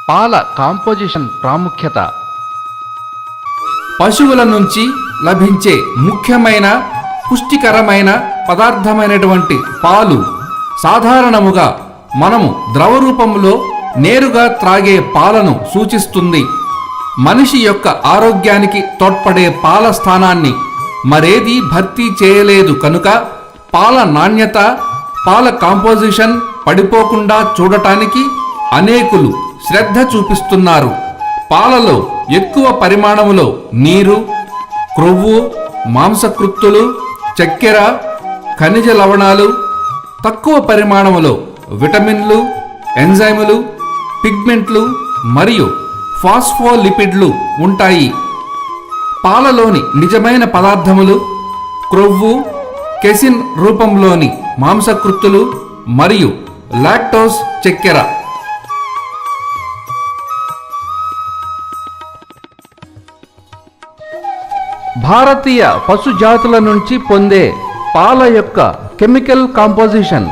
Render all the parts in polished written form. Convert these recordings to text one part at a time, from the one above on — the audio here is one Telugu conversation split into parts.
పాల కాంపోజిషన్ ప్రాముఖ్యత. పశువుల నుంచి లభించే ముఖ్యమైన పుష్టికరమైన పదార్థమైనటువంటి పాలు సాధారణముగా మనము ద్రవ రూపంలో నేరుగా త్రాగే పాలను సూచిస్తుంది. మనిషి యొక్క ఆరోగ్యానికి తోడ్పడే పాల స్థానాన్ని మరేదీ భర్తీ చేయలేదు కనుక పాల నాణ్యత, పాల కాంపోజిషన్ పడిపోకుండా చూడటానికి అనేకులు శ్రద్ధ చూపిస్తున్నారు. పాలలో ఎక్కువ పరిమాణములో నీరు, క్రొవ్వు, మాంసకృత్తులు, చక్కెర, ఖనిజ లవణాలు, తక్కువ పరిమాణములో విటమిన్లు, ఎంజైములు, పిగ్మెంట్లు మరియు ఫాస్ఫోలిపిడ్లు ఉంటాయి. పాలలోని నిజమైన పదార్థములు క్రొవ్వు, కెసిన్ రూపంలోని మాంసకృత్తులు మరియు లాక్టోస్ చక్కెర. భారతీయ పశు జాతుల నుంచి పొందే పాల యొక్క కెమికల్ కాంపోజిషన్.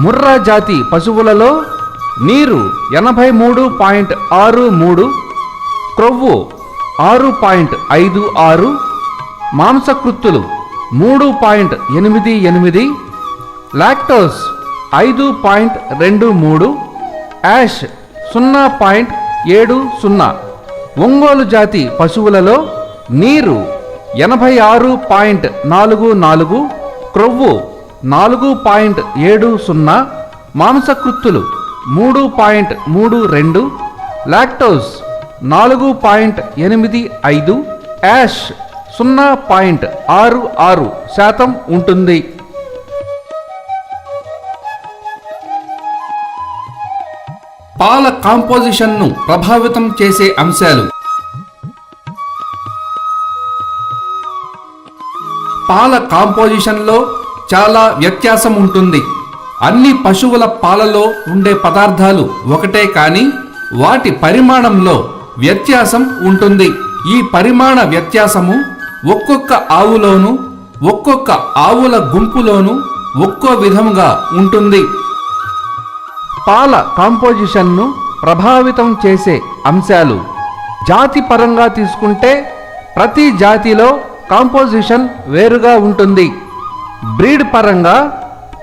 ముర్రా జాతి పశువులలో నీరు 83.63, క్రొవ్వు 6.56, మాంసకృత్తులు 3.88, లాక్టోస్ 5.23, యాష్ 0.70. ఒంగోలు జాతి పశువులలో నీరు 86.44, క్రొవ్వు 4.70, మాంసకృత్తులు 3.32, లాక్టోస్ 4.85, యాష్ 0.66% ఉంటుంది. పాల కాంపోజిషన్ను ప్రభావితం చేసే అంశాలు. పాల కాంపోజిషన్లో చాలా వ్యత్యాసం ఉంటుంది. అన్ని పశువుల పాలలో ఉండే పదార్థాలు ఒకటే కానీ వాటి పరిమాణంలో వ్యత్యాసం ఉంటుంది. ఈ పరిమాణ వ్యత్యాసము ఒక్కొక్క ఆవులోను, ఒక్కొక్క ఆవుల గుంపులోను ఒక్కో విధముగా ఉంటుంది. పాల కాంపోజిషన్ను ప్రభావితం చేసే అంశాలు. జాతి పరంగా తీసుకుంటే ప్రతి జాతిలో కాంపోజిషన్ వేరుగా ఉంటుంది. బ్రీడ్ పరంగా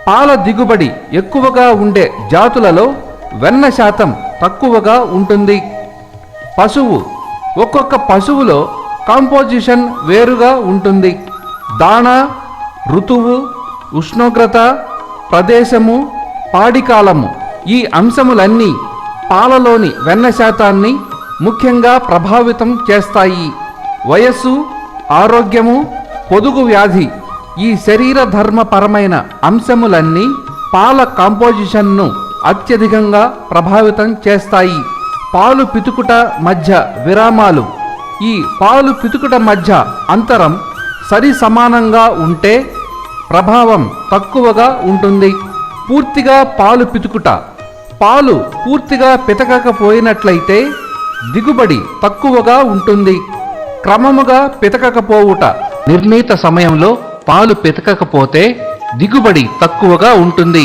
పాల దిగుబడి ఎక్కువగా ఉండే జాతులలో వెన్న శాతం తక్కువగా ఉంటుంది. ఒక్కొక్క పశువులో కాంపోజిషన్ వేరుగా ఉంటుంది. దాణా, ఋతువు, ఉష్ణోగ్రత, ప్రదేశము, పాడికాలము ఈ అంశములన్నీ పాలలోని వెన్న శాతాన్ని ముఖ్యంగా ప్రభావితం చేస్తాయి. వయస్సు, ఆరోగ్యము, పొదుగు వ్యాధి ఈ శరీర ధర్మపరమైన అంశములన్నీ పాల కాంపోజిషన్ను అత్యధికంగా ప్రభావితం చేస్తాయి. పాలు పితుకుట మధ్య విరామాలు. ఈ పాలు పితుకుట మధ్య అంతరం సరి సమానంగా ఉంటే ప్రభావం తక్కువగా ఉంటుంది. పూర్తిగా పాలు పితుకుట. పాలు పూర్తిగా పితకకపోయినట్లయితే దిగుబడి తక్కువగా ఉంటుంది. క్రమముగా పితకకపోవుట. నిర్ణీత సమయంలో పాలు పితకకపోతే దిగుబడి తక్కువగా ఉంటుంది.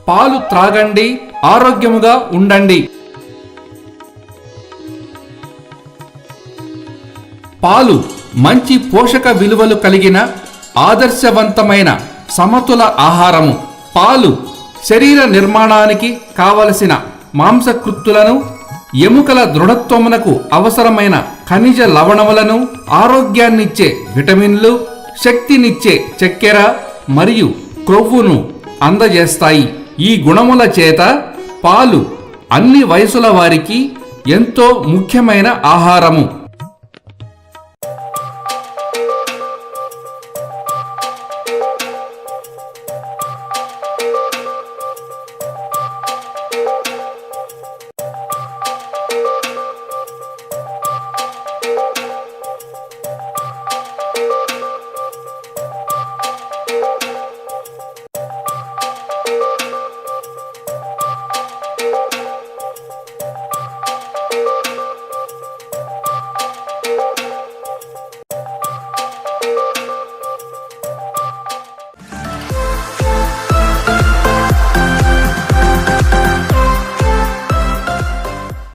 పాలు త్రాగండి, ఆరోగ్యముగా ఉండండి. పాలు మంచి పోషక విలువలు కలిగిన ఆదర్శవంతమైన సమతుల ఆహారము. పాలు శరీర నిర్మాణానికి కావలసిన మాంసకృత్తులను, ఎముకల దృఢత్వమునకు అవసరమైన ఖనిజ లవణములను, ఆరోగ్యాన్నిచ్చే విటమిన్లు, శక్తినిచ్చే చక్కెర మరియు క్రొవ్వును అందజేస్తాయి. ఈ గుణముల చేత పాలు అన్ని వయసుల వారికి ఎంతో ముఖ్యమైన ఆహారము.